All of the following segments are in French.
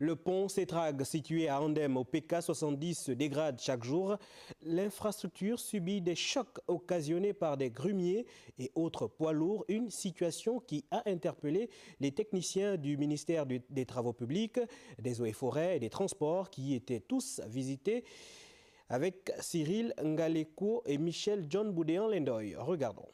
Le pont Cétrague, situé à Andem au PK 70, se dégrade chaque jour. L'infrastructure subit des chocs occasionnés par des grumiers et autres poids lourds, une situation qui a interpellé les techniciens du ministère des Travaux publics, des Eaux et Forêts et des Transports qui étaient tous visités avec Cyril Ngaleko et Michel John Boudéan-Lendoy. Regardons.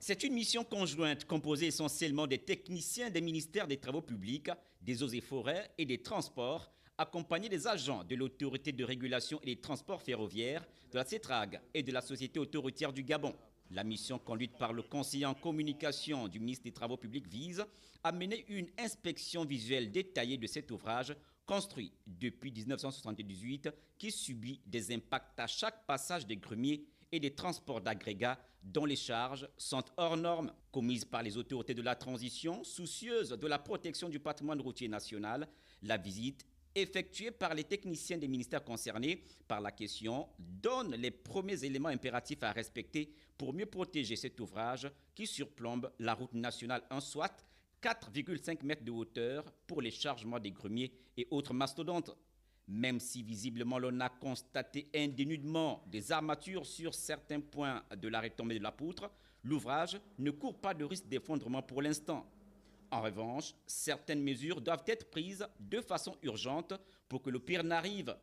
C'est une mission conjointe composée essentiellement des techniciens des ministères des Travaux publics, des Eaux et Forêts et des Transports, accompagnés des agents de l'Autorité de régulation et des transports ferroviaires, de la CETRAG et de la Société autoroutière du Gabon. La mission conduite par le conseiller en communication du ministre des Travaux publics vise à mener une inspection visuelle détaillée de cet ouvrage construit depuis 1978 qui subit des impacts à chaque passage des grumiers et des transports d'agrégats dont les charges sont hors normes, commises par les autorités de la transition, soucieuses de la protection du patrimoine routier national. La visite effectuée par les techniciens des ministères concernés par la question donne les premiers éléments impératifs à respecter pour mieux protéger cet ouvrage qui surplombe la route nationale 1, soit 4,5 mètres de hauteur pour les chargements des grumiers et autres mastodontes. Même si visiblement l'on a constaté un dénudement des armatures sur certains points de la retombée de la poutre, l'ouvrage ne court pas de risque d'effondrement pour l'instant. En revanche, certaines mesures doivent être prises de façon urgente pour que le pire n'arrive.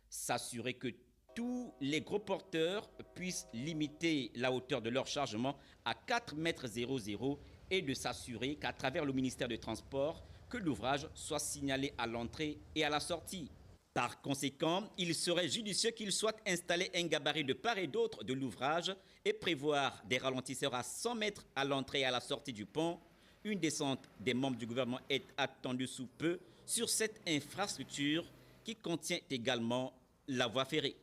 S'assurer que tous les gros porteurs puissent limiter la hauteur de leur chargement à 4,00 m et de s'assurer qu'à travers le ministère des Transports, que l'ouvrage soit signalé à l'entrée et à la sortie. Par conséquent, il serait judicieux qu'il soit installé un gabarit de part et d'autre de l'ouvrage et prévoir des ralentisseurs à 100 mètres à l'entrée et à la sortie du pont. Une descente des membres du gouvernement est attendue sous peu sur cette infrastructure qui contient également la voie ferrée.